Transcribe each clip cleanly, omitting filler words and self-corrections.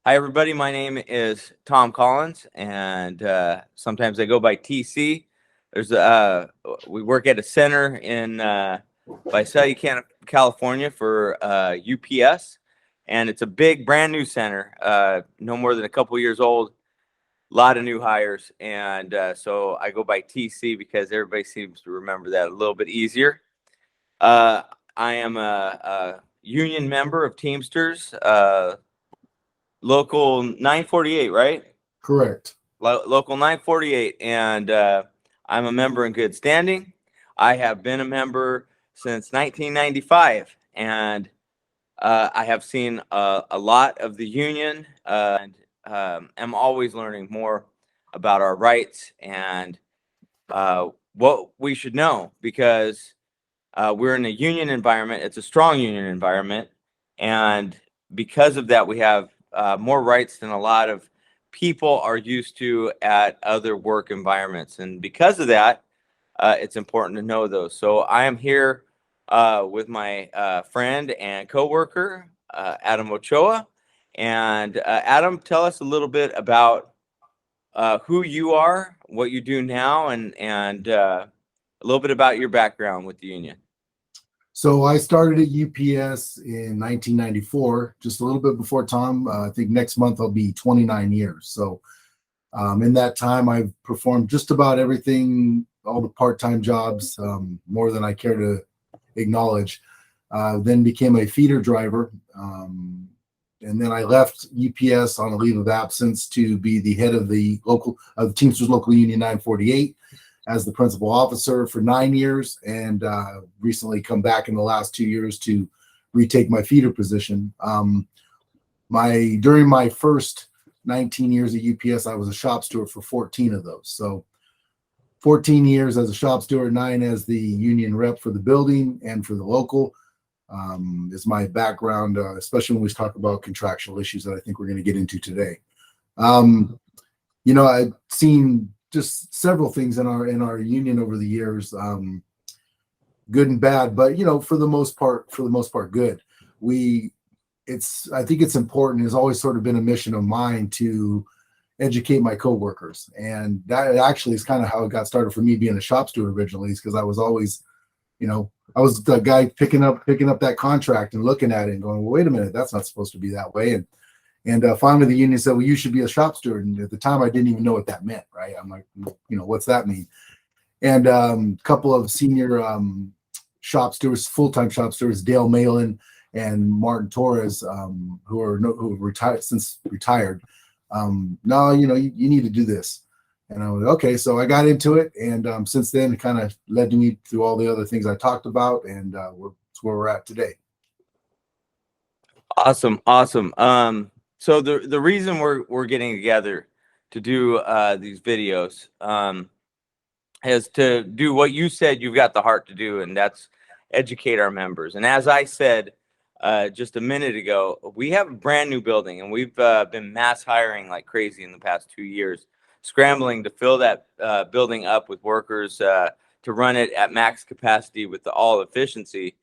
Hi, everybody. My name is Tom Collins, and sometimes I go by TC. We work at a center in Visalia, California for UPS, and it's a big, brand new center, no more than a couple years old. A lot of new hires, and so I go by TC because everybody seems to remember that a little bit easier. Uh, I am a union member of Teamsters. Local 948, right? Correct. Local 948, and I'm a member in good standing. I have been a member since 1995, and I have seen a lot of the union, and am always learning more about our rights and what we should know, because we're in a union environment. It's a strong union environment, and because of that, we have more rights than a lot of people are used to at other work environments. And because of that, it's important to know those. So I am here with my friend and coworker, Adam Ochoa. And Adam, tell us a little bit about who you are, what you do now, and a little bit about your background with the union. So I started at UPS in 1994, just a little bit before Tom. I think next month I'll be 29 years. So in that time, I've performed just about everything, all the part-time jobs, more than I care to acknowledge. Then became a feeder driver. And then I left UPS on a leave of absence to be the head of the Teamsters Local Union 948 as the principal officer for 9 years, and recently come back in the last 2 years to retake my feeder position. During my first 19 years at UPS, I was a shop steward for 14 of those. So 14 years as a shop steward, 9 as the union rep for the building and for the local is my background, especially when we talk about contractual issues that I think we're going to get into today. I've seen just several things in our union over the years, good and bad, but for the most part good. I think it's important. It's always sort of been a mission of mine to educate my coworkers, and that actually is kind of how it got started for me being a shop steward originally, is because I was always, I was the guy picking up that contract and looking at it and going, well, wait a minute, that's not supposed to be that way. And finally, the union said, well, you should be a shop steward. And at the time, I didn't even know what that meant, right? I'm like, what's that mean? And a couple of senior shop stewards, full-time shop stewards, Dale Malin and Martin Torres, who retired. No, you need to do this. And I was okay. So I got into it, and since then, it kind of led to me through all the other things I talked about, and it's where we're at today. Awesome. So the reason we're getting together to do these videos is to do what you said you've got the heart to do, and that's educate our members. And as I said just a minute ago, we have a brand new building, and we've been mass hiring like crazy in the past 2 years, scrambling to fill that building up with workers to run it at max capacity with all efficiency.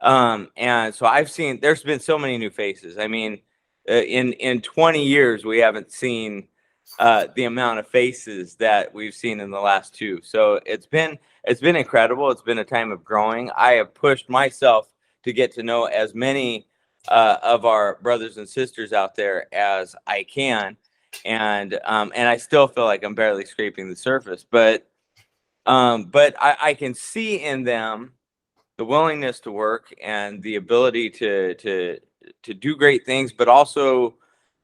And so I've seen there's been so many new faces. I mean, in 20 years, we haven't seen the amount of faces that we've seen in the last 2. So it's been incredible. It's been a time of growing. I have pushed myself to get to know as many of our brothers and sisters out there as I can, and I still feel like I'm barely scraping the surface. But I can see in them the willingness to work and the ability to do great things, but also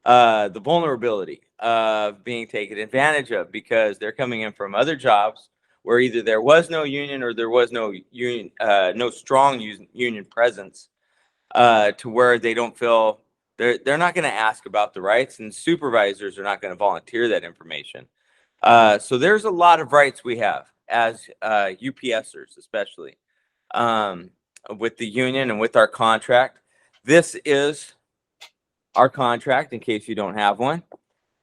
the vulnerability of being taken advantage of, because they're coming in from other jobs where either there was no union or there was no union, no strong union presence, to where they don't feel they're not going to ask about the rights, and supervisors are not going to volunteer that information. So there's a lot of rights we have as UPSers, especially with the union and with our contract. This is our contract, in case you don't have one.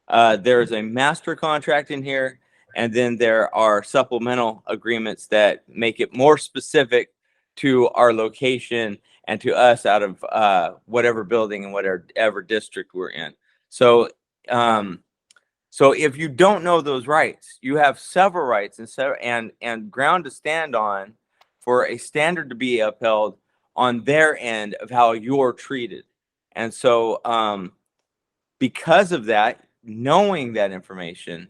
There is a master contract in here, and then there are supplemental agreements that make it more specific to our location and to us out of whatever building and whatever district we're in. So, so if you don't know those rights, you have several rights and ground to stand on for a standard to be upheld on their end of how you're treated. And so, because of that, knowing that information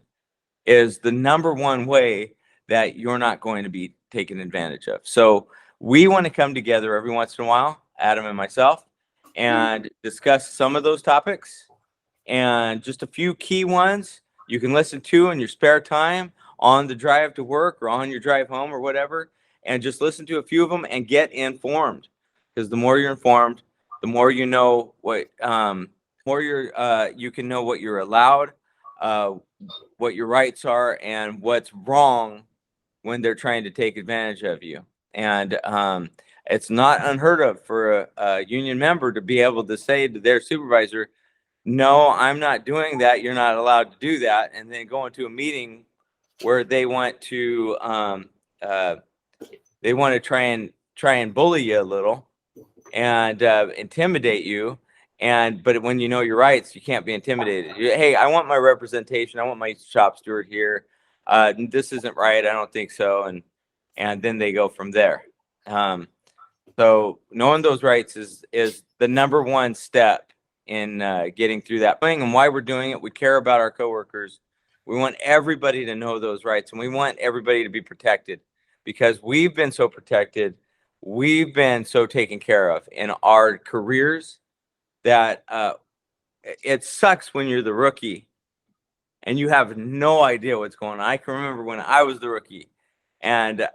is the number one way that you're not going to be taken advantage of. So we want to come together every once in a while, Adam and myself, and discuss some of those topics, and just a few key ones you can listen to in your spare time on the drive to work or on your drive home or whatever, and just listen to a few of them and get informed. Because the more you're informed, the more you know what, more you can know what you're allowed, what your rights are, and what's wrong when they're trying to take advantage of you. And it's not unheard of for a union member to be able to say to their supervisor, no, I'm not doing that. You're not allowed to do that. And then go into a meeting where they want to try and bully you a little and intimidate you. But when you know your rights, you can't be intimidated. Hey, I want my representation. I want my shop steward here. This isn't right. I don't think so. And then they go from there. So knowing those rights is the number one step in getting through that thing. And why we're doing it, we care about our coworkers. We want everybody to know those rights, and we want everybody to be protected, because we've been so protected, we've been so taken care of in our careers that it sucks when you're the rookie and you have no idea what's going on. I can remember when I was the rookie, and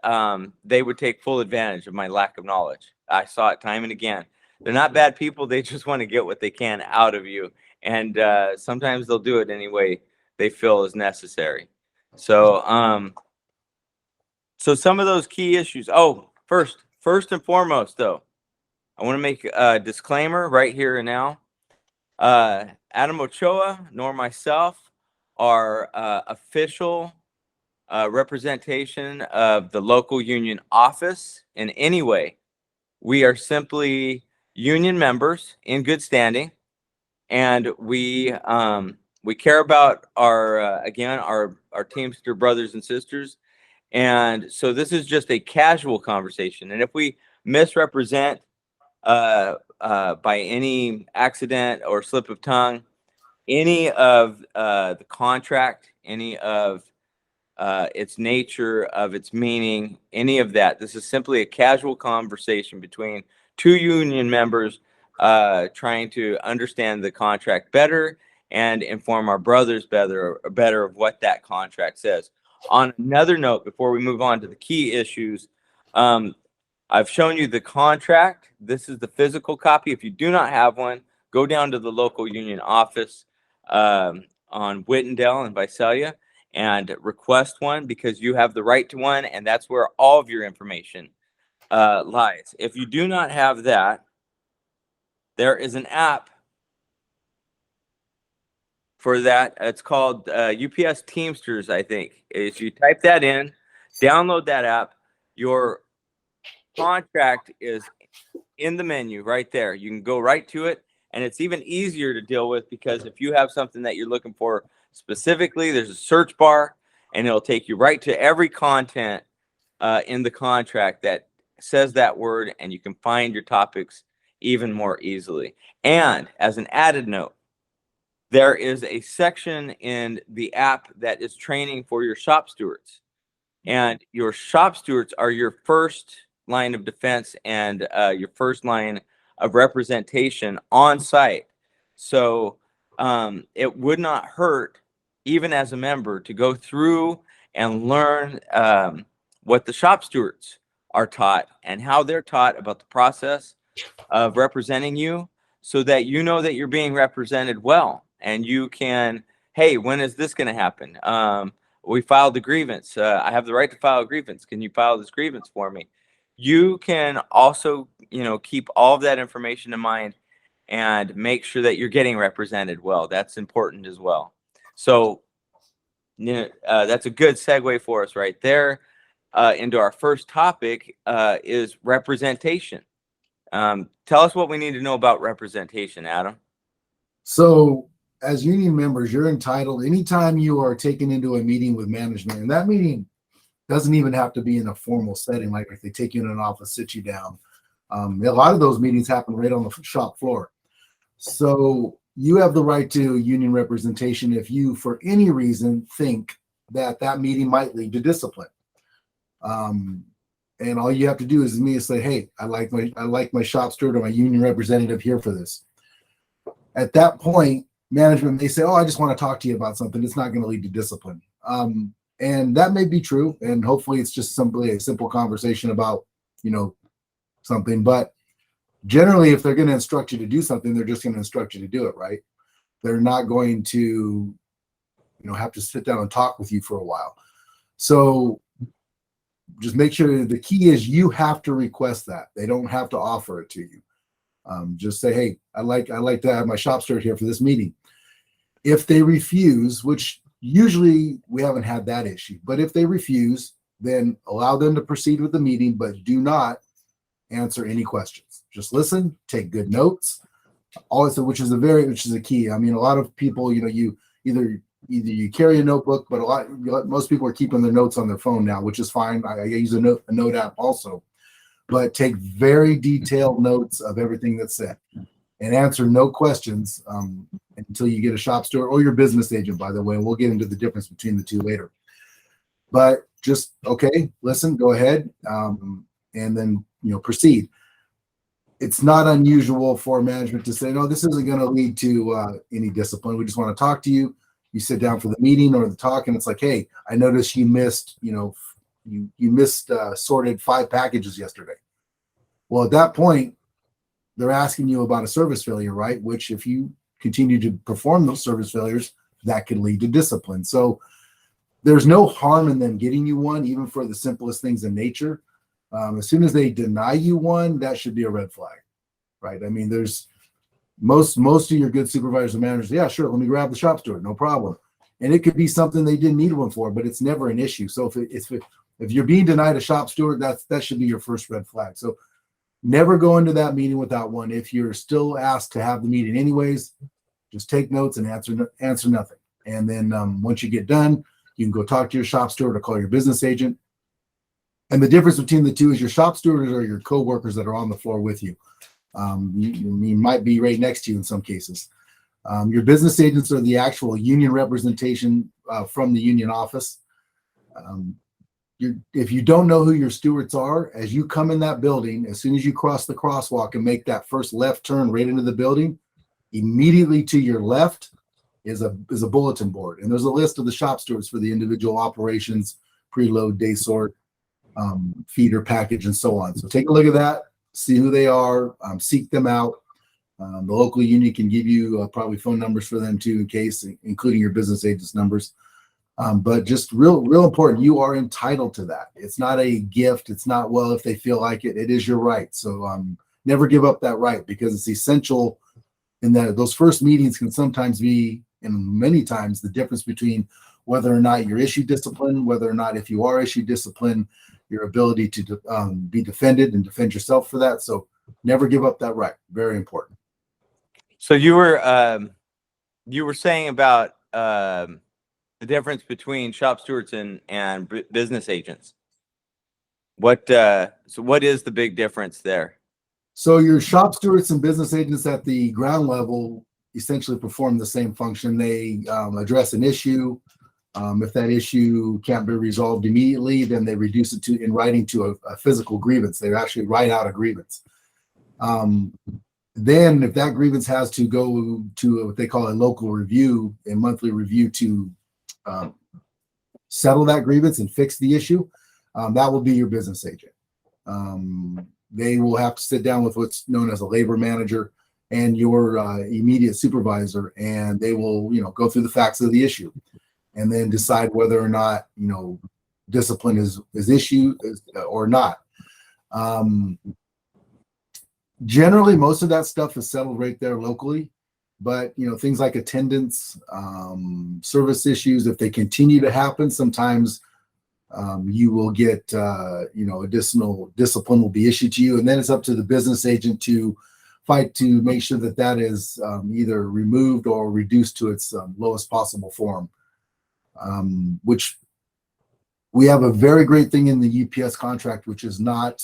they would take full advantage of my lack of knowledge. I saw it time and again. They're not bad people. They just want to get what they can out of you. And sometimes they'll do it any way they feel is necessary. So, so some of those key issues. Oh, first and foremost, though, I want to make a disclaimer right here and now. Adam Ochoa nor myself are official representation of the local union office in any way. We are simply union members in good standing, and we care about our Teamster brothers and sisters. And so this is just a casual conversation. And if we misrepresent by any accident or slip of tongue any of the contract, any of its nature, of its meaning, any of that, this is simply a casual conversation between two union members trying to understand the contract better and inform our brothers better of what that contract says. On another note, before we move on to the key issues, I've shown you the contract. This is the physical copy. If you do not have one, go down to the local union office on Whitendale and Visalia and request one, because you have the right to one, and that's where all of your information lies. If you do not have that, there is an app for that. It's called UPS Teamsters, I think. If you type that in, download that app, your contract is in the menu right there. You can go right to it, and it's even easier to deal with, because if you have something that you're looking for specifically, there's a search bar, and it'll take you right to every content in the contract that says that word, and you can find your topics even more easily. And as an added note, there is a section in the app that is training for your shop stewards, and your shop stewards are your first line of defense and your first line of representation on site. So it would not hurt, even as a member, to go through and learn what the shop stewards are taught and how they're taught about the process of representing you, so that you know that you're being represented well, and you can, hey, when is this going to happen? We filed the grievance. I have the right to file a grievance. Can you file this grievance for me? You can also, keep all of that information in mind and make sure that you're getting represented well. That's important as well. So that's a good segue for us right there into our first topic, is representation. Tell us what we need to know about representation, Adam. So as union members, you're entitled anytime you are taken into a meeting with management, and that meeting doesn't even have to be in a formal setting, like if they take you in an office, sit you down. A lot of those meetings happen right on the shop floor. So you have the right to union representation if you, for any reason, think that that meeting might lead to discipline. And all you have to do is me say, hey, I like my shop steward or my union representative here for this. At that point, management may say, oh, I just want to talk to you about something. It's not going to lead to discipline. And that may be true. And hopefully it's just simply a simple conversation about, something. But generally, if they're going to instruct you to do something, they're just going to instruct you to do it, right? They're not going to, have to sit down and talk with you for a while. So just make sure the key is you have to request that. They don't have to offer it to you. Just say, hey, I'd like to have my shop steward here for this meeting. If they refuse, which usually we haven't had that issue, but if they refuse, then allow them to proceed with the meeting, but do not answer any questions. Just listen, take good notes. Also, which is a key. I mean, a lot of people, you either you carry a notebook, but most people are keeping their notes on their phone now, which is fine. I use a note app also, but take very detailed notes of everything that's said and answer no questions until you get a shop steward or your business agent, by the way. We'll get into the difference between the two later. But just, okay, listen, go ahead, and then, proceed. It's not unusual for management to say, no, this isn't going to lead to any discipline. We just want to talk to you. You sit down for the meeting or the talk, and it's like, hey, I noticed you missed, you missed sorted 5 packages yesterday. Well, at that point, they're asking you about a service failure, right? Which if you continue to perform those service failures, that could lead to discipline. So there's no harm in them getting you one, even for the simplest things in nature. As soon as they deny you one, that should be a red flag, right? I mean, there's most of your good supervisors and managers, yeah, sure, let me grab the shop steward, no problem. And it could be something they didn't need one for, but it's never an issue. So if you're being denied a shop steward, that should be your first red flag. So never go into that meeting without one. If you're still asked to have the meeting anyways, just take notes and answer nothing. And then once you get done, you can go talk to your shop steward or call your business agent. And the difference between the two is your shop stewards are your coworkers that are on the floor with you. You might be right next to you in some cases. Your business agents are the actual union representation from the union office. If you don't know who your stewards are, as you come in that building, as soon as you cross the crosswalk and make that first left turn right into the building, immediately to your left is a bulletin board. And there's a list of the shop stewards for the individual operations, preload, day sort, feeder, package, and so on. So take a look at that, see who they are, seek them out. The local union can give you probably phone numbers for them too, in case, including your business agent's numbers. But just real important, you are entitled to that. It's not a gift. It's not, well, if they feel like it, it is your right. So never give up that right, because it's essential in that those first meetings can sometimes be, and many times, the difference between whether or not you're issued discipline, whether or not, if you are issued discipline, your ability to be defended and defend yourself for that. So never give up that right. Very important. So you were saying about the difference between shop stewards and business agents. What is the big difference there? So your shop stewards and business agents at the ground level essentially perform the same function. They address an issue. If that issue can't be resolved immediately, then they reduce it in writing to a physical grievance. They actually write out a grievance. Then if that grievance has to go to what they call a local review, a monthly review to settle that grievance and fix the issue, that will be your business agent. They will have to sit down with what's known as a labor manager and your immediate supervisor, and they will, go through the facts of the issue and then decide whether or not, discipline is issued or not. Generally, most of that stuff is settled right there locally, but things like attendance, service issues, if they continue to happen, sometimes you will get, additional discipline will be issued to you, and then it's up to the business agent to fight to make sure that that is either removed or reduced to its lowest possible form. Which we have a very great thing in the UPS contract, which is not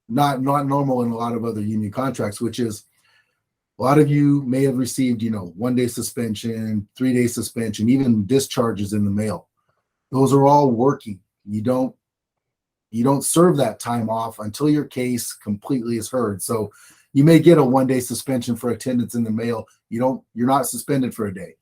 normal in a lot of other union contracts, which is a lot of you may have received, 1-day suspension, 3-day suspension, even discharges in the mail. Those are all working. You don't serve that time off until your case completely is heard. So you may get a 1-day suspension for attendance in the mail. You're not suspended for a day.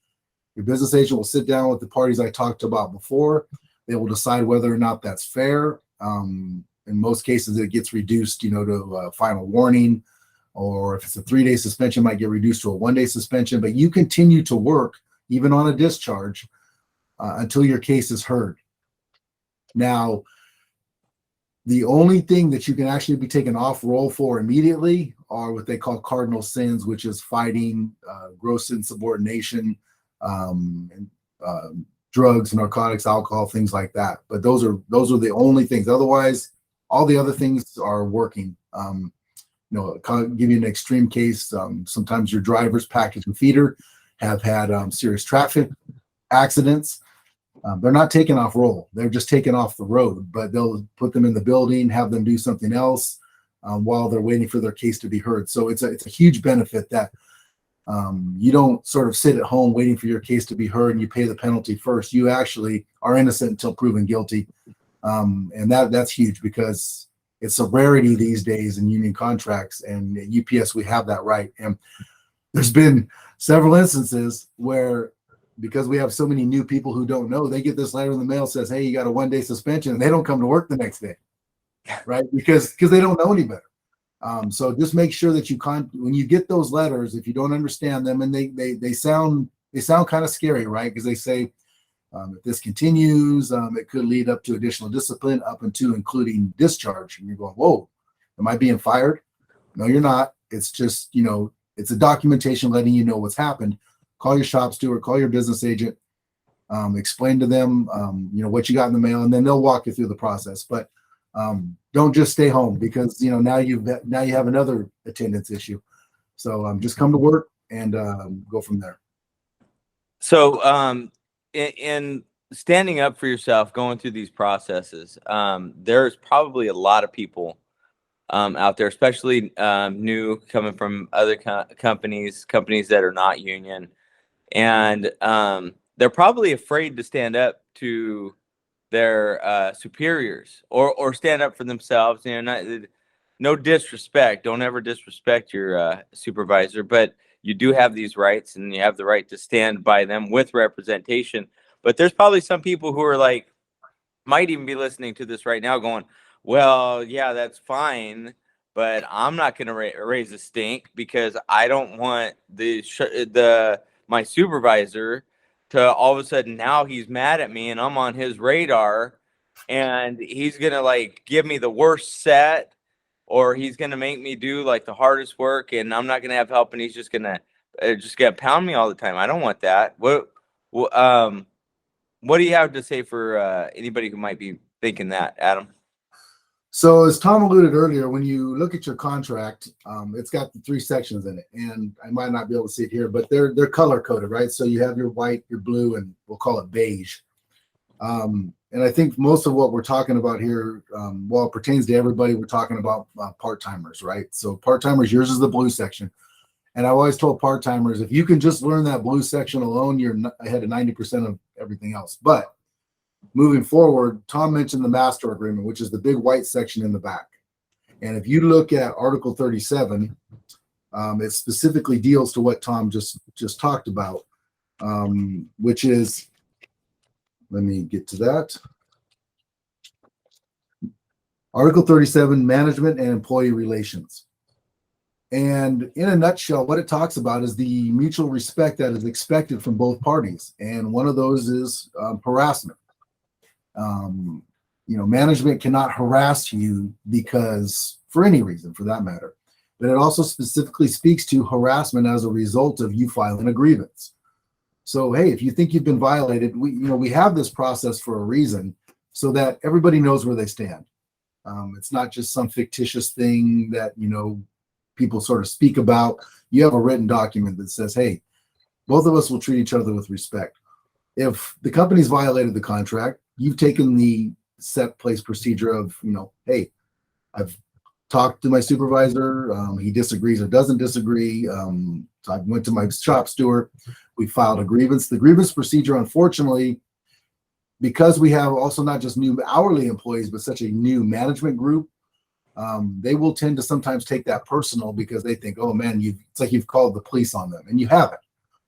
Your business agent will sit down with the parties I talked about before. They will decide whether or not that's fair. In most cases, it gets reduced, to a final warning, or if it's a 3-day suspension, it might get reduced to a 1-day suspension. But you continue to work even on a discharge until your case is heard. Now, the only thing that you can actually be taken off roll for immediately are what they call cardinal sins, which is fighting, gross insubordination, drugs, narcotics, alcohol, things like that. But those are the only things. Otherwise, all the other things are working. I'll give you an extreme case. Sometimes your drivers, package and feeder have had serious traffic accidents. They're not taken off roll. They're just taken off the road, but they'll put them in the building, have them do something else while they're waiting for their case to be heard. So it's a huge benefit that you don't sort of sit at home waiting for your case to be heard and you pay the penalty first. You actually are innocent until proven guilty. And that's huge because it's a rarity these days in union contracts, and at UPS, we have that right. And there's been several instances where, because we have so many new people who don't know, they get this letter in the mail says, hey, you got a 1-day suspension, and they don't come to work the next day, right? Because they don't know any better. So just make sure that when you get those letters, if you don't understand them, and they sound kind of scary, right? Because they say, if this continues, it could lead up to additional discipline, up into including discharge. And you're going, whoa, am I being fired? No, you're not. It's just, it's a documentation letting you know what's happened. Call your shop steward, call your business agent, explain to them, what you got in the mail, and then they'll walk you through the process. But don't just stay home because, now you have another attendance issue. So just come to work and go from there. So, in standing up for yourself, going through these processes, there's probably a lot of people out there, especially new, coming from other companies that are not union, and they're probably afraid to stand up to their superiors or stand up for themselves. No disrespect. Don't ever disrespect your supervisor, but you do have these rights, and you have the right to stand by them with representation. But there's probably some people who are like, might even be listening to this right now going, well, yeah, that's fine, but I'm not going to raise a stink because I don't want my supervisor to all of a sudden, now he's mad at me and I'm on his radar and he's going to give me the worst set, or he's going to make me do the hardest work, and I'm not going to have help, and he's just going to pound me all the time. I don't want that. What do you have to say for anybody who might be thinking that, Adam? So as Tom alluded earlier, when you look at your contract, it's got the 3 sections in it, and I might not be able to see it here, but they're color coded, right? So you have your white, your blue, and we'll call it beige. And I think most of what we're talking about here, while it pertains to everybody, we're talking about part-timers, right? So part-timers, yours is the blue section. And I've always told part-timers, if you can just learn that blue section alone, you're ahead of 90% of everything else. But moving forward, Tom mentioned the master agreement, which is the big white section in the back. And if you look at Article 37, it specifically deals to what Tom just talked about, which is, let me get to that. Article 37, management and employee relations. And in a nutshell, what it talks about is the mutual respect that is expected from both parties. And one of those is harassment. Management cannot harass you because, for any reason, for that matter. But it also specifically speaks to harassment as a result of you filing a grievance. So, hey, if you think you've been violated, we have this process for a reason so that everybody knows where they stand. It's not just some fictitious thing that, people sort of speak about. You have a written document that says, hey, both of us will treat each other with respect. If the company's violated the contract, you've taken the set place procedure of, hey, I've talked to my supervisor. He disagrees or doesn't disagree. So I went to my shop steward. We filed a grievance. The grievance procedure, unfortunately, because we have also not just new hourly employees, but such a new management group, they will tend to sometimes take that personal because they think, oh man, it's like you've called the police on them, and you haven't.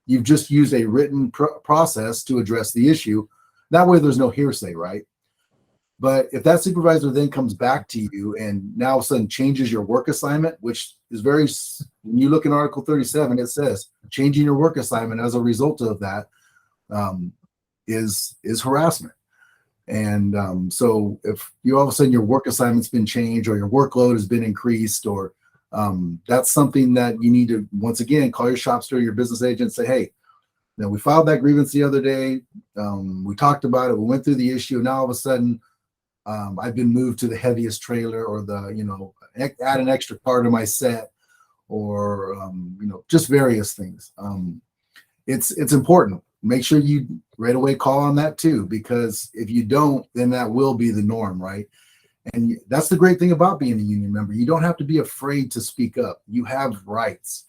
You've just used a written process to address the issue. That way there's no hearsay, right? But if that supervisor then comes back to you and now all of a sudden changes your work assignment, which is when you look in Article 37, it says changing your work assignment as a result of that is harassment. And so if you all of a sudden your work assignment's been changed or your workload has been increased, or that's something that you need to, once again, call your shop steward, your business agent, say, hey, we filed that grievance the other day. We talked about it. We went through the issue. Now all of a sudden, I've been moved to the heaviest trailer, or add an extra car to my set, or just various things. It's important. Make sure you right away call on that too, because if you don't, then that will be the norm, right? And that's the great thing about being a union member. You don't have to be afraid to speak up. You have rights.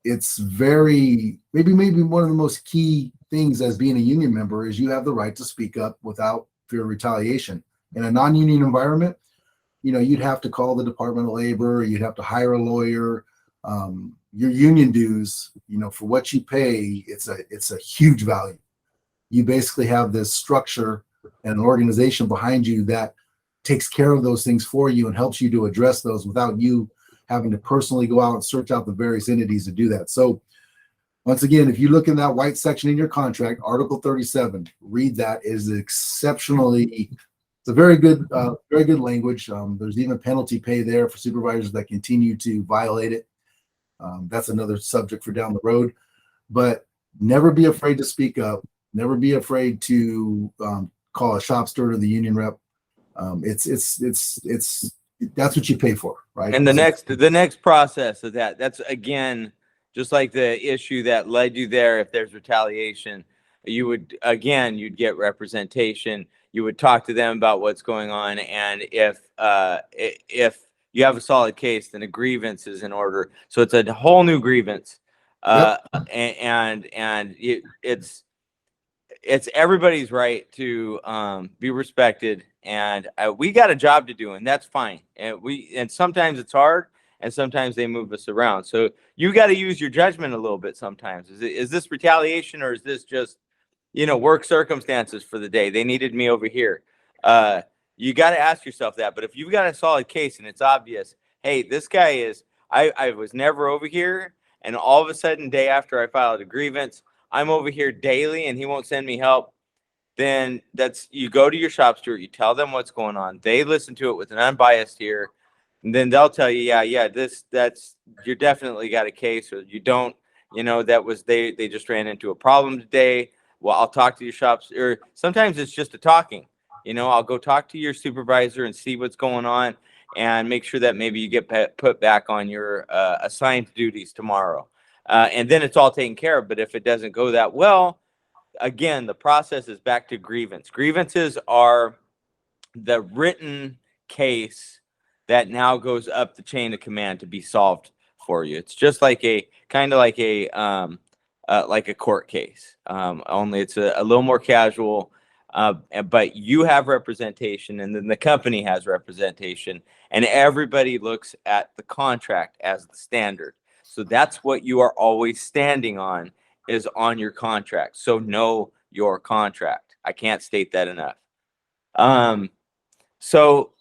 It's very, maybe one of the most key things as being a union member is you have the right to speak up without fear of retaliation. In a non-union environment, you'd have to call the Department of Labor, you'd have to hire a lawyer. Your union dues, for what you pay, it's a huge value. You basically have this structure and an organization behind you that takes care of those things for you and helps you to address those without you having to personally go out and search out the various entities to do that. So once again, if you look in that white section in your contract, Article 37, read that. It is it's a very good language. There's even penalty pay there for supervisors that continue to violate it. That's another subject for down the road. But never be afraid to speak up. Never be afraid to call a shop steward or the union rep. That's what you pay for, right? And the next process of that's again, just like the issue that led you there. If there's retaliation, you'd get representation. You would talk to them about what's going on, and if you have a solid case, then a grievance is in order. So it's a whole new grievance, Yep. and it's everybody's right to be respected, and we got a job to do, and that's fine. And sometimes it's hard, and sometimes they move us around. So you got to use your judgment a little bit sometimes. Is this retaliation, or is this just work circumstances for the day? They needed me over here. You got to ask yourself that. But if you've got a solid case and it's obvious, hey, this guy I was never over here, and all of a sudden, day after I filed a grievance, I'm over here daily and he won't send me help, then you go to your shop steward, you tell them what's going on. They listen to it with an unbiased ear, and then they'll tell you, you're definitely got a case, or you don't, they just ran into a problem today. Well, I'll talk to your shops, or sometimes it's just a talking. I'll go talk to your supervisor and see what's going on, and make sure that maybe you get put back on your assigned duties tomorrow. And then it's all taken care of. But if it doesn't go that well, again, the process is back to grievance. Grievances are the written case that now goes up the chain of command to be solved for you. It's just like a court case, only it's a little more casual. But you have representation, and then the company has representation, and everybody looks at the contract as the standard. So that's what you are always standing on, is on your contract. So know your contract. I can't state that enough. So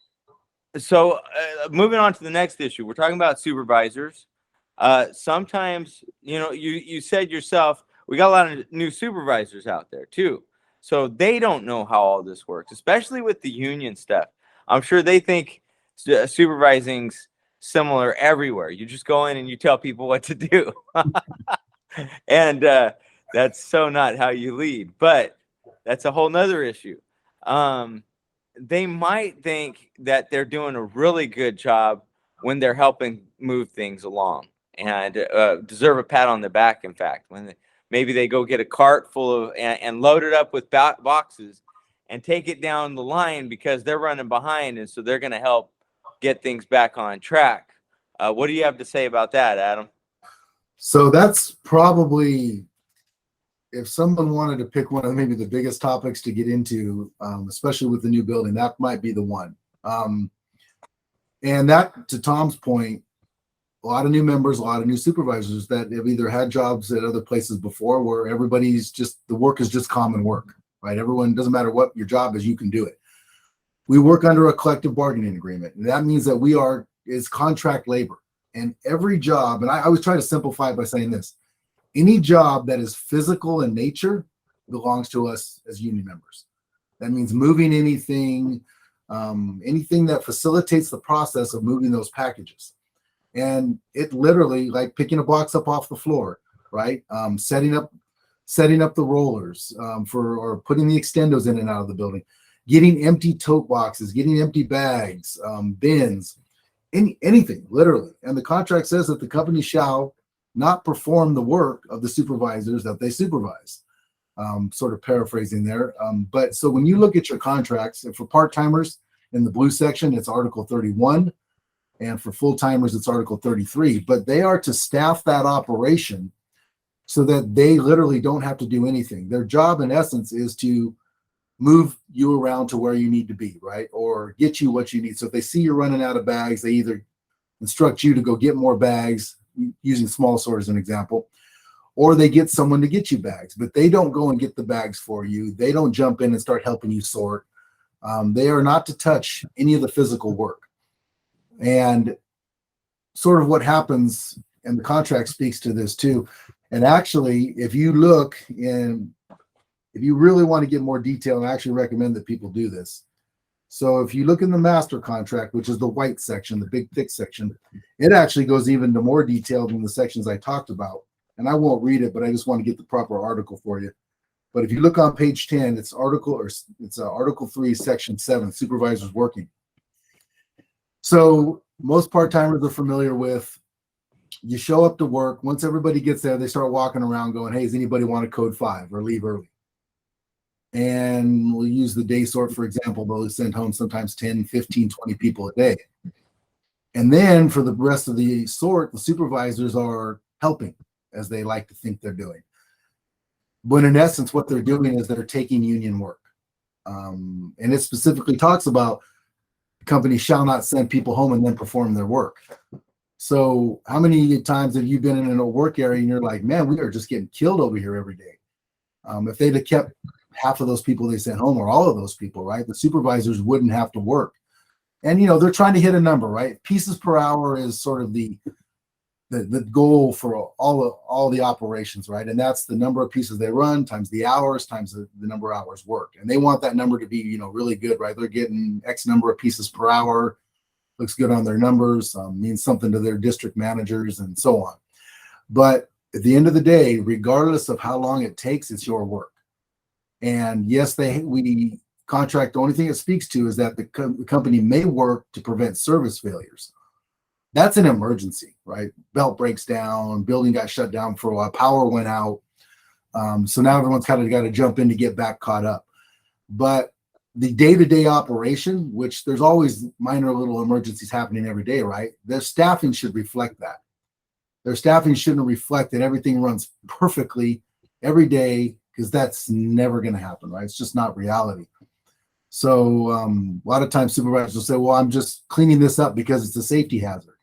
moving on to the next issue, we're talking about supervisors. Sometimes, you said yourself, we got a lot of new supervisors out there too. So they don't know how all this works, especially with the union stuff. I'm sure they think supervising's similar everywhere. You just go in and you tell people what to do. And that's so not how you lead, but that's a whole nother issue. They might think that they're doing a really good job when they're helping move things along, and deserve a pat on the back. In fact, when maybe they go get a cart full of and load it up with boxes and take it down the line because they're running behind, and so they're going to help get things back on track. What do you have to say about that, Adam? So that's probably, if someone wanted to pick one of maybe the biggest topics to get into, especially with the new building, that might be the one. And that, to Tom's point, a lot of new members, a lot of new supervisors that have either had jobs at other places before where everybody's just, the work is just common work, right? Everyone, doesn't matter what your job is, you can do it. We work under a collective bargaining agreement. And that means that is contract labor. And every job, and I always try to simplify it by saying this, any job that is physical in nature belongs to us as union members. That means moving anything, anything that facilitates the process of moving those packages. And it literally, like picking a box up off the floor, right? Setting up the rollers or putting the extendos in and out of the building, getting empty tote boxes, getting empty bags, bins, anything, literally. And the contract says that the company shall not perform the work of the supervisors that they supervise. Sort of paraphrasing there. But so when you look at your contracts, for part-timers in the blue section, it's Article 31. And for full-timers, it's Article 33. But they are to staff that operation so that they literally don't have to do anything. Their job, in essence, is to move you around to where you need to be, right? Or get you what you need. So if they see you're running out of bags, they either instruct you to go get more bags, using small sort as an example, or they get someone to get you bags, but they don't go and get the bags for you. They don't jump in and start helping you sort. They are not to touch any of the physical work. And sort of what happens, and the contract speaks to this too. And actually, if you look in, if you really want to get more detail, I actually recommend that people do this. So if you look in the master contract, which is the white section, the big thick section, it actually goes even to more detail than the sections I talked about. And I won't read it, but I just want to get the proper article for you. But if you look on page 10, it's Article 3, Section 7, supervisors working. So most part-timers are familiar with, you show up to work. Once everybody gets there, they start walking around going, hey, does anybody want to code 5 or leave early? And we'll use the day sort, for example. They'll send home sometimes 10, 15, 20 people a day. And then for the rest of the sort, the supervisors are helping, as they like to think they're doing. But in essence, what they're doing is they're taking union work. And it specifically talks about companies shall not send people home and then perform their work. So how many times have you been in a work area and you're like, man, we are just getting killed over here every day? If they'd have kept half of those people they sent home, or all of those people, right, the supervisors wouldn't have to work. And, you know, they're trying to hit a number, right? Pieces per hour is sort of the goal for all the operations, right? And that's the number of pieces they run times the hours times the number of hours worked. And they want that number to be, you know, really good, right? They're getting X number of pieces per hour, looks good on their numbers, means something to their district managers and so on. But at the end of the day, regardless of how long it takes, it's your work. And yes, we contract, the only thing it speaks to is that the company may work to prevent service failures. That's an emergency, right? Belt breaks down, building got shut down for a while, power went out. So now everyone's kind of got to jump in to get back caught up. But the day-to-day operation, which there's always minor little emergencies happening every day, right? Their staffing should reflect that. Their staffing shouldn't reflect that everything runs perfectly every day, because that's never going to happen, right? It's just not reality. So a lot of times supervisors will say, well, I'm just cleaning this up because it's a safety hazard.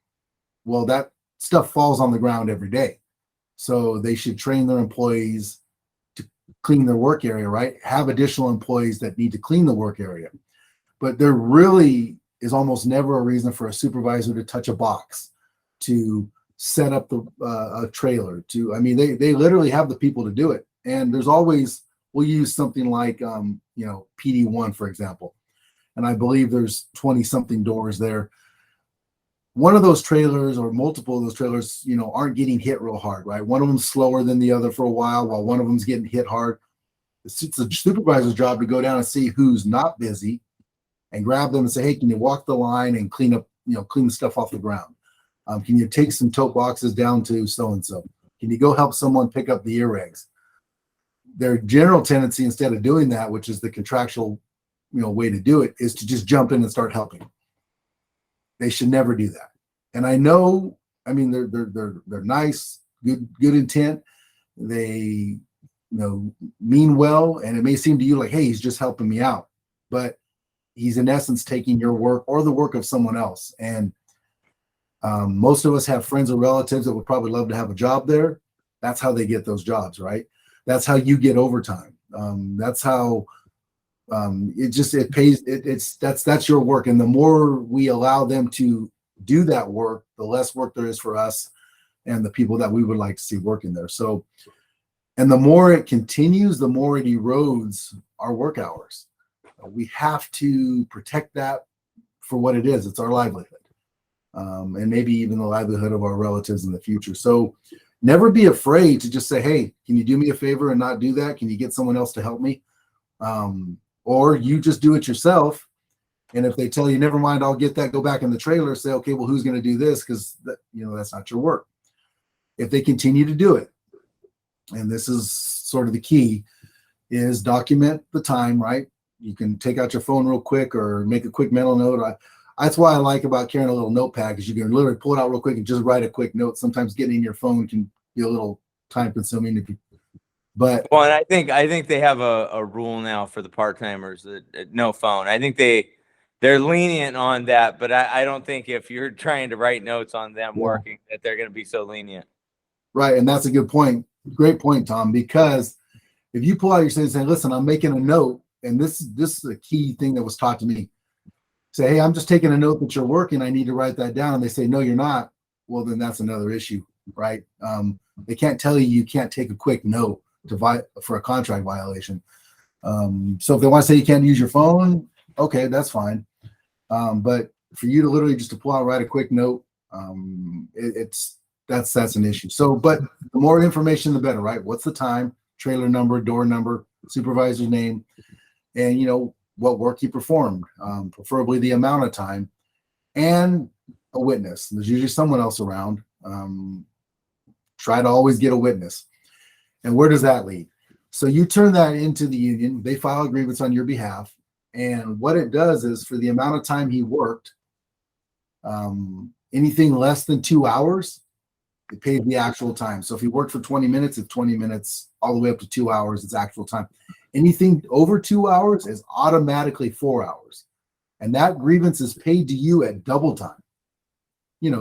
Well, that stuff falls on the ground every day. So they should train their employees to clean their work area, right? Have additional employees that need to clean the work area. But there really is almost never a reason for a supervisor to touch a box, to set up a trailer, to, I mean, they literally have the people to do it. And there's always, we'll use something like, you know, PD1, for example. And I believe there's 20 something doors there. One of those trailers or multiple of those trailers, you know, aren't getting hit real hard, right? One of them's slower than the other for a while one of them's getting hit hard. It's the supervisor's job to go down and see who's not busy and grab them and say, hey, can you walk the line and clean up clean the stuff off the ground? Can you take some tote boxes down to so-and-so? Can you go help someone pick up the earwags? Their general tendency, instead of doing that, which is the contractual, way to do it, is to just jump in and start helping. They should never do that. And I know, they're nice, good intent. They, mean well, and it may seem to you like, hey, he's just helping me out, but he's in essence taking your work or the work of someone else. And most of us have friends or relatives that would probably love to have a job there. That's how they get those jobs, right? That's how you get overtime. That's how it pays. That's your work. And the more we allow them to do that work, the less work there is for us and the people that we would like to see working there. So, and the more it continues, the more it erodes our work hours. We have to protect that for what it is. It's our livelihood. And maybe even the livelihood of our relatives in the future. So never be afraid to just say, hey, can you do me a favor and not do that? Can you get someone else to help me? Or you just do it yourself. And if they tell you, never mind, I'll get that, go back in the trailer, say, okay, well, who's going to do this? Because that's not your work. If they continue to do it, and this is sort of the key, is document the time, right? You can take out your phone real quick or make a quick mental note. That's why I like about carrying a little notepad, because you can literally pull it out real quick and just write a quick note. Sometimes getting in your phone can be a little time consuming. And I think they have a rule now for the part-timers that no phone. I think they're lenient on that, but I don't think if you're trying to write notes on them working that they're going to be so lenient. Right. And that's a good point. Great point, Tom, because if you pull out your saying, listen, I'm making a note, and this is a key thing that was taught to me. Say, hey, I'm just taking a note that you're working. I need to write that down. And they say, no, you're not. Well, then that's another issue, right? They can't tell you can't take a quick note for a contract violation. So if they want to say you can't use your phone, okay, that's fine. But for you to literally just to pull out, write a quick note, that's an issue. So, but the more information, the better, right? What's the time, trailer number, door number, supervisor's name, and what work he performed, preferably the amount of time, and a witness. There's usually someone else around. Try to always get a witness. And where does that lead? So you turn that into the union. They file a grievance on your behalf. And what it does is, for the amount of time he worked, anything less than 2 hours, it pays the actual time. So if he worked for 20 minutes, it's 20 minutes, all the way up to 2 hours, it's actual time. Anything over 2 hours is automatically 4 hours. And that grievance is paid to you at double time.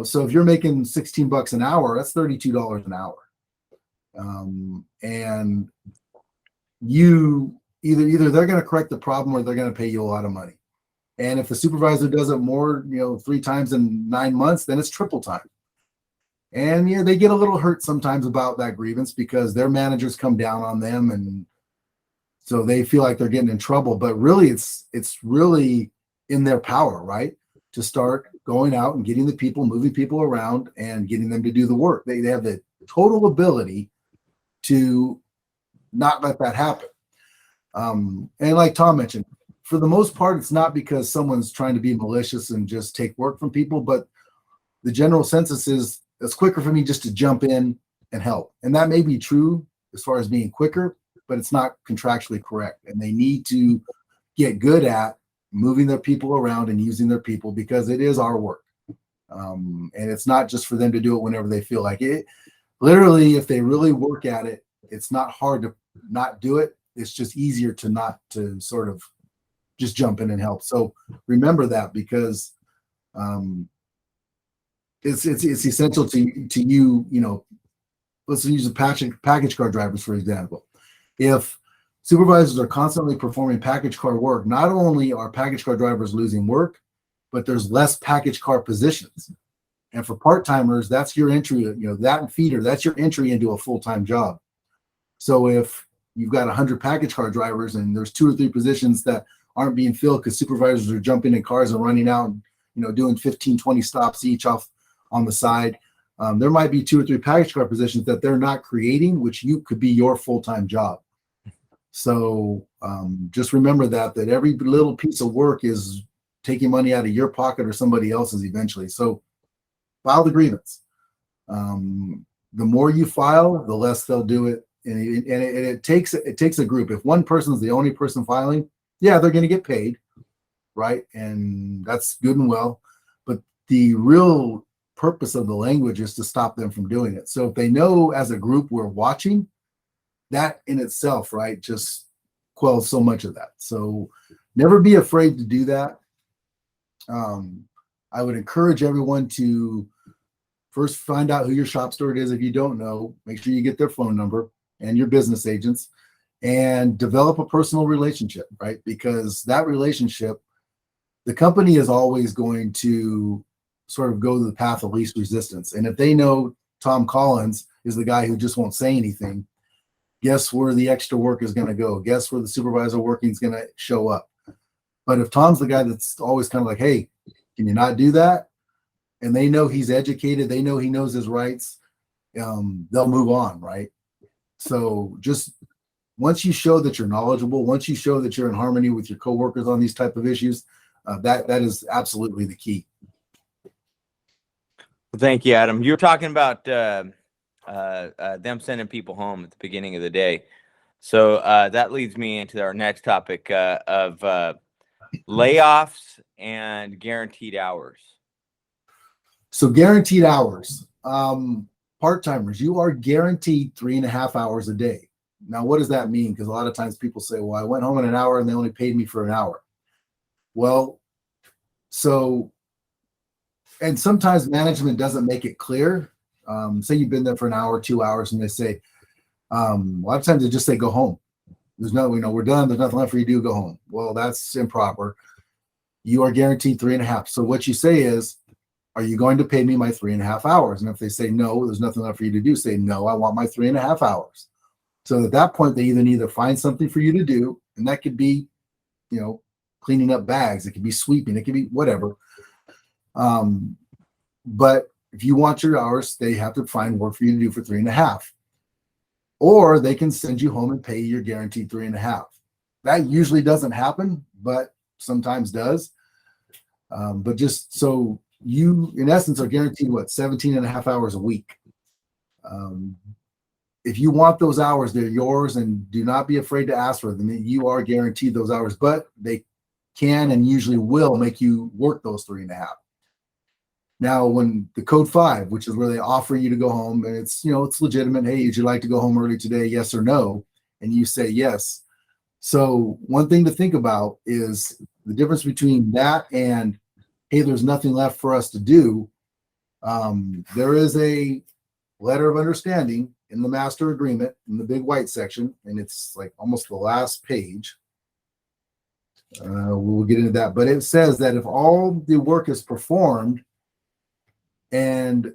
So if you're making $16 an hour, that's $32 an hour. And you either they're going to correct the problem or they're going to pay you a lot of money. And if the supervisor does it more, 3 times in 9 months, then it's triple time. And they get a little hurt sometimes about that grievance because their managers come down on them, and so they feel like they're getting in trouble. But really, it's really in their power, right, to start going out and getting the people, moving people around, and getting them to do the work. They have the total ability to not let that happen. And like Tom mentioned, for the most part, it's not because someone's trying to be malicious and just take work from people, but the general census is it's quicker for me just to jump in and help. And that may be true as far as being quicker, but it's not contractually correct. And they need to get good at moving their people around and using their people, because it is our work. And it's not just for them to do it whenever they feel like it. Literally, if they really work at it, it's not hard to not do it. It's just easier to not to sort of just jump in and help. So remember that, because it's essential to you. Let's use the package car drivers, for example. If supervisors are constantly performing package car work, not only are package car drivers losing work, but there's less package car positions. And for part-timers, that's your entry, that and feeder, that's your entry into a full-time job. So if you've got 100 package car drivers and there's 2 or 3 positions that aren't being filled because supervisors are jumping in cars and running out and, doing 15, 20 stops each off on the side, there might be 2 or 3 package car positions that they're not creating, which you could be your full-time job. So just remember that every little piece of work is taking money out of your pocket or somebody else's eventually. So file the grievance. The more you file, the less they'll do it. And it takes a group. If one person's the only person filing, yeah, they're going to get paid, right? And that's good and well. But the real purpose of the language is to stop them from doing it. So if they know as a group we're watching, that in itself, right, just quells so much of that. So never be afraid to do that. I would encourage everyone to first find out who your shop steward is. If you don't know, make sure you get their phone number and your business agents, and develop a personal relationship, right? Because that relationship, the company is always going to sort of go the path of least resistance. And if they know Tom Collins is the guy who just won't say anything, guess where the extra work is going to go? Guess where the supervisor working is going to show up? But if Tom's the guy that's always kind of like, hey, can you not do that? And they know he's educated, they know he knows his rights, they'll move on, right? So just once you show that you're knowledgeable, once you show that you're in harmony with your coworkers on these type of issues, that is absolutely the key. Thank you, Adam. You were talking about them sending people home at the beginning of the day. So that leads me into our next topic of layoffs and guaranteed hours. So guaranteed hours, part-timers, you are guaranteed 3.5 hours a day. Now, what does that mean? Because a lot of times people say, well, I went home in an hour and they only paid me for an hour. Well, so, and sometimes management doesn't make it clear. Say you've been there for an hour, 2 hours, and they say, a lot of times they just say, go home. There's no, we're done. There's nothing left for you to do. Go home. Well, that's improper. You are guaranteed 3.5. So what you say is, are you going to pay me my 3.5 hours? And if they say no, there's nothing left for you to do, say no, I want my 3.5 hours. So at that point, they either find something for you to do, and that could be, cleaning up bags. It could be sweeping. It could be whatever. But if you want your hours, they have to find work for you to do for 3.5. Or they can send you home and pay your guaranteed 3.5. That usually doesn't happen, but sometimes does. But just so you, in essence, are guaranteed 17.5 hours a week. If you want those hours, they're yours, and do not be afraid to ask for them. You are guaranteed those hours, but they can and usually will make you work those 3.5. Now, when the code 5, which is where they offer you to go home, and it's legitimate. Hey, would you like to go home early today? Yes or no? And you say yes. So one thing to think about is the difference between that and, hey, there's nothing left for us to do. There is a letter of understanding in the master agreement in the big white section, and it's like almost the last page. We'll get into that, but it says that if all the work is performed and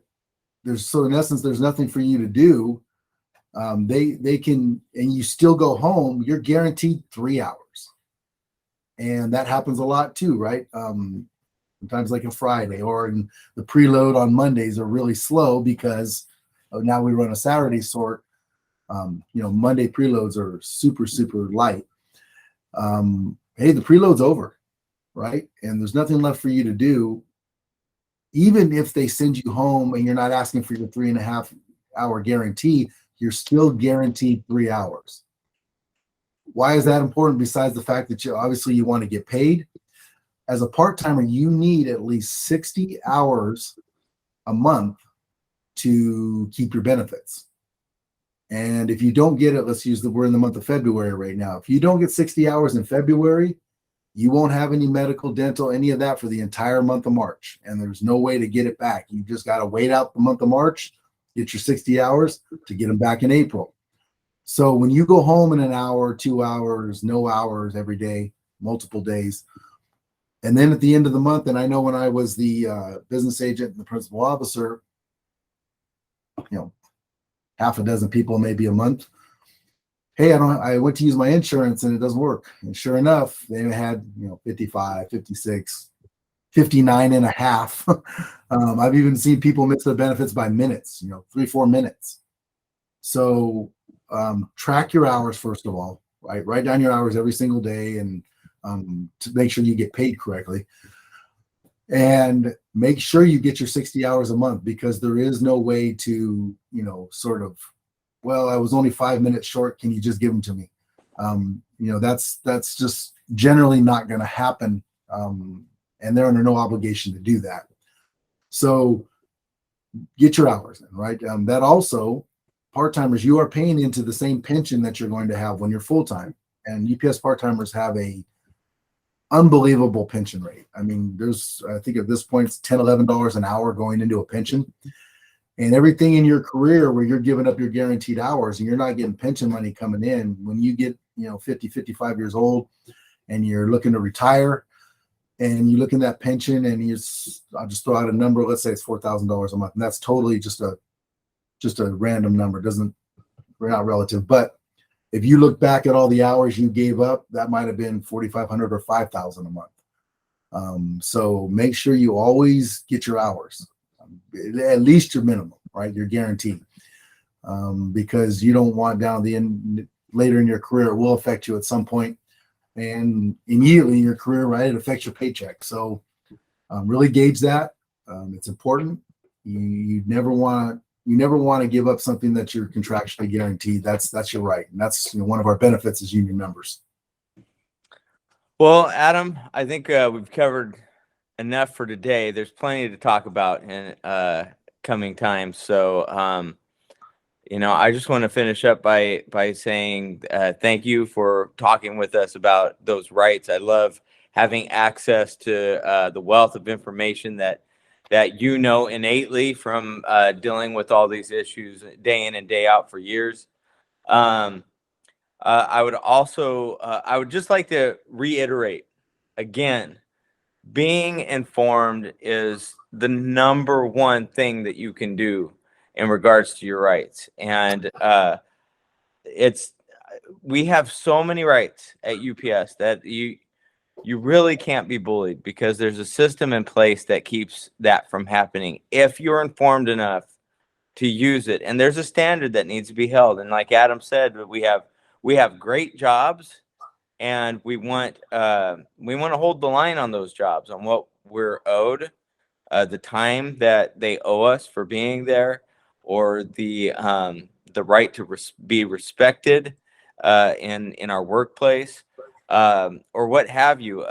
in essence, there's nothing for you to do, they can, and you still go home, you're guaranteed 3 hours. And that happens a lot too, right? Sometimes like a Friday, or in the preload on Mondays are really slow because now we run a Saturday sort. Monday preloads are super, super light. Hey, the preload's over, right? And there's nothing left for you to do. Even if they send you home and you're not asking for your 3.5 hour guarantee, you're still guaranteed 3 hours. Why is that important? Besides the fact that you want to get paid. As a part-timer, you need at least 60 hours a month to keep your benefits. And if you don't get it, we're in the month of February right now. If you don't get 60 hours in February, you won't have any medical, dental, any of that for the entire month of March. And there's no way to get it back. You just got to wait out the month of March, get your 60 hours to get them back in April. So when you go home in an hour, 2 hours, no hours every day, multiple days, and then at the end of the month, and I know when I was the business agent and the principal officer, half a dozen people maybe a month. Hey, I went to use my insurance and it doesn't work. And sure enough, they had 55, 56, 59 and a half. I've even seen people miss their benefits by minutes, 3-4 minutes. So track your hours first of all, right? Write down your hours every single day and to make sure you get paid correctly. And make sure you get your 60 hours a month, because there is no way to, sort of, well, I was only 5 minutes short. Can you just give them to me? That's just generally not going to happen. And they're under no obligation to do that. So get your hours in, right? That also, part-timers, you are paying into the same pension that you're going to have when you're full-time. And UPS part-timers have a unbelievable pension rate. I mean, I think at this point, it's $10, $11 an hour going into a pension. And everything in your career where you're giving up your guaranteed hours and you're not getting pension money coming in, when you get, 50, 55 years old and you're looking to retire and you look in that pension and I'll just throw out a number, let's say it's $4,000 a month. And that's totally just a random number. We're not relative, but if you look back at all the hours you gave up, that might have been 4,500 or 5,000 a month. So make sure you always get your hours, at least your minimum, right? You're guaranteed, because you don't want down the end later in your career, it will affect you at some point, and immediately in your career, right? It affects your paycheck. So really gauge that. It's important. You never want to give up something that you're contractually guaranteed. That's your right. And that's one of our benefits as union members. Well, Adam, I think we've covered enough for today. There's plenty to talk about in coming times. So, I just want to finish up by saying thank you for talking with us about those rights. I love having access to the wealth of information that innately from dealing with all these issues day in and day out for years. I would just like to reiterate again, being informed is the number one thing that you can do in regards to your rights. And we have so many rights at UPS that you really can't be bullied, because there's a system in place that keeps that from happening if you're informed enough to use it. And there's a standard that needs to be held. And like Adam said, we have great jobs, and we want to hold the line on those jobs, on what we're owed, the time that they owe us for being there, or the right to be respected in our workplace, or what have you.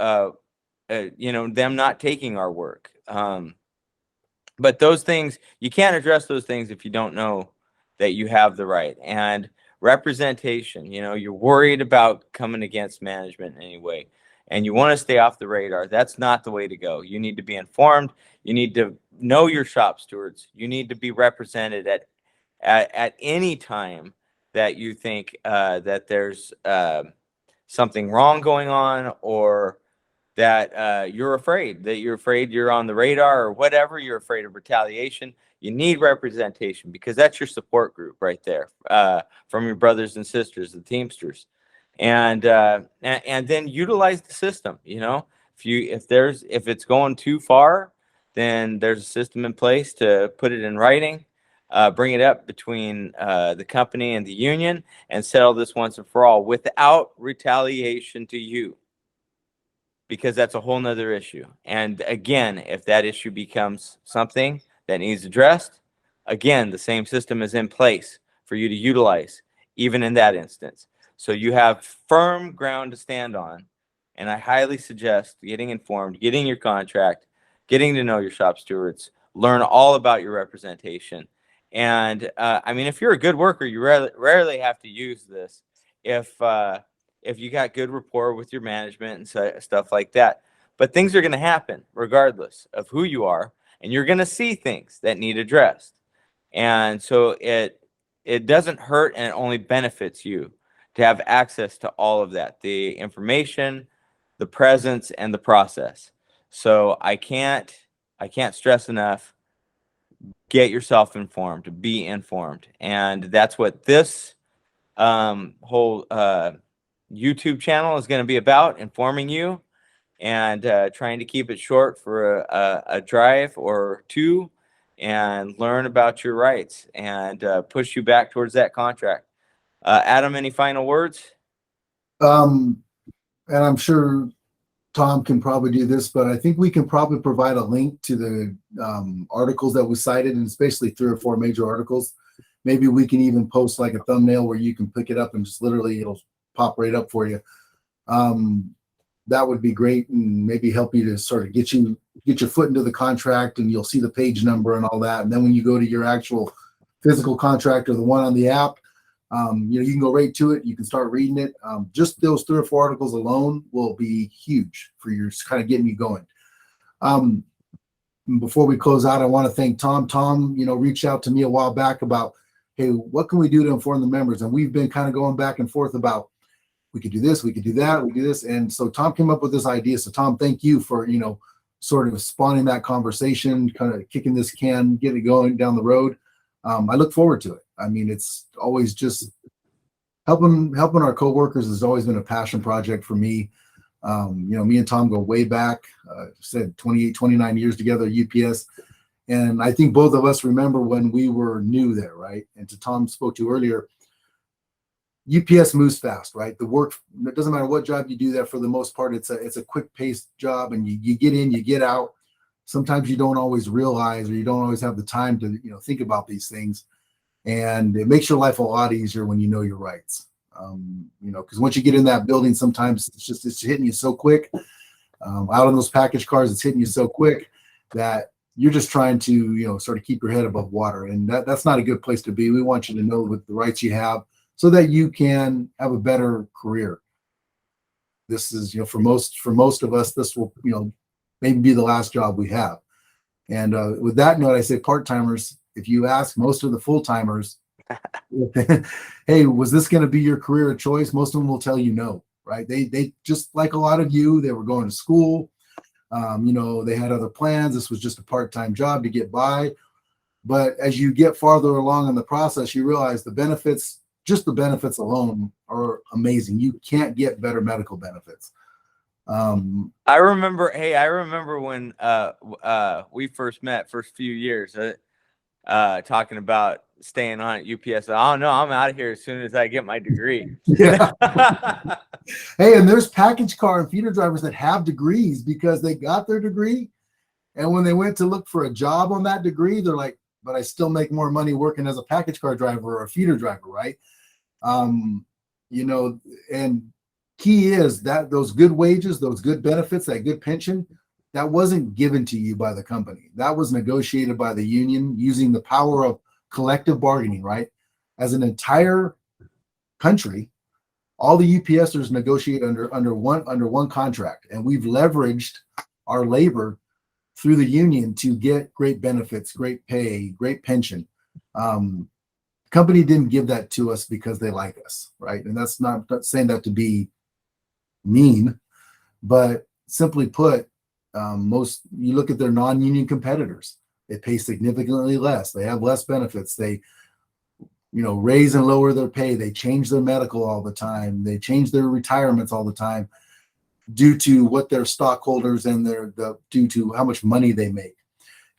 Them not taking our work. But those things, you can't address those things if you don't know that you have the right. And representation, you're worried about coming against management in any way, and you want to stay off the radar. That's not the way to go. You need to be informed. You need to know your shop stewards. You need to be represented at any time that you think that there's something wrong going on, or that you're afraid you're on the radar, or whatever. You're afraid of retaliation. You need representation, because that's your support group right there, from your brothers and sisters, the Teamsters. And then utilize the system. If it's going too far, then there's a system in place to put it in writing, bring it up between the company and the union, and settle this once and for all without retaliation to you, because that's a whole nother issue. And again, if that issue becomes something that needs addressed, again, the same system is in place for you to utilize, even in that instance. So you have firm ground to stand on. And I highly suggest getting informed, getting your contract, getting to know your shop stewards, learn all about your representation. And if you're a good worker, you rarely have to use this if you got good rapport with your management and stuff like that. But things are going to happen regardless of who you are, and you're going to see things that need addressed. And so it doesn't hurt, and it only benefits you to have access to all of that, the information, the presence, and the process. So I can't stress enough, get yourself informed, be informed. And that's what this whole YouTube channel is going to be about, informing you, and trying to keep it short for a drive or two, and learn about your rights, and push you back towards that contract. Adam, any final words? And I'm sure Tom can probably do this, but I think we can probably provide a link to the articles that we cited, and it's basically 3 or 4 major articles. Maybe we can even post like a thumbnail where you can pick it up and just literally it'll pop right up for you. That would be great, and maybe help you to sort of get your foot into the contract, and you'll see the page number and all that. And then when you go to your actual physical contract or the one on the app, you can go right to it. You can start reading it. Just those 3 or 4 articles alone will be huge for your kind of getting you going. Before we close out, I want to thank Tom. Tom, reached out to me a while back about, hey, what can we do to inform the members? And we've been kind of going back and forth about, we could do this, we could do that, we could do this. And so Tom came up with this idea. So Tom, thank you for, sort of spawning that conversation, kind of kicking this can, getting it going down the road. I look forward to it. I mean, it's always just helping our coworkers has always been a passion project for me. Me and Tom go way back, said 28, 29 years together at UPS. And I think both of us remember when we were new there, right? And to Tom spoke to earlier, UPS moves fast, right? The work, it doesn't matter what job you do there, for the most part, it's a quick paced job, and you get in, you get out. Sometimes you don't always realize, or you don't always have the time to, think about these things. And it makes your life a lot easier when you know your rights. Because once you get in that building, sometimes it's hitting you so quick. Out on those package cars, it's hitting you so quick that you're just trying to, sort of keep your head above water. And that's not a good place to be. We want you to know what the rights you have, so that you can have a better career. This is, for most of us, this will, maybe be the last job we have. And with that note, I say part-timers, if you ask most of the full-timers, hey, was this going to be your career of choice? Most of them will tell you no, right? They just like a lot of you, they were going to school. They had other plans. This was just a part-time job to get by. But as you get farther along in the process, you realize the benefits, just the benefits alone, are amazing. You can't get better medical benefits. I remember when we first met, first few years, talking about staying on at UPS. Oh no, I'm out of here as soon as I get my degree. Yeah. Hey, and there's package car and feeder drivers that have degrees because they got their degree, and when they went to look for a job on that degree, they're like, but I still make more money working as a package car driver or a feeder driver, right? And key is that those good wages, those good benefits, that good pension, that wasn't given to you by the company. That was negotiated by the union using the power of collective bargaining, right? As an entire country, all the UPSers negotiate under one contract, and we've leveraged our labor through the union to get great benefits, great pay, great pension. Company didn't give that to us because they like us, right? And that's not saying that to be mean, but simply put, you look at their non-union competitors, they pay significantly less. They have less benefits. They, raise and lower their pay. They change their medical all the time. They change their retirements all the time due to what their stockholders and due to how much money they make.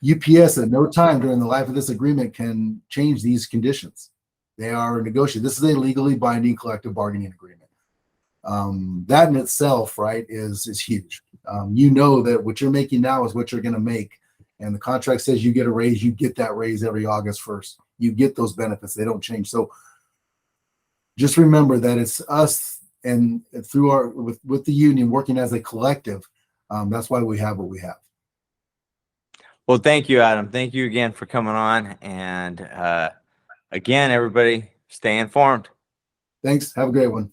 UPS at no time during the life of this agreement can change these conditions. They are negotiated. This is a legally binding collective bargaining agreement. That in itself, right, is huge. That what you're making now is what you're going to make. And the contract says you get a raise, you get that raise every August 1st. You get those benefits. They don't change. So just remember that it's us, and through with the union working as a collective. That's why we have what we have. Well, thank you, Adam. Thank you again for coming on. And again, everybody, stay informed. Thanks. Have a great one.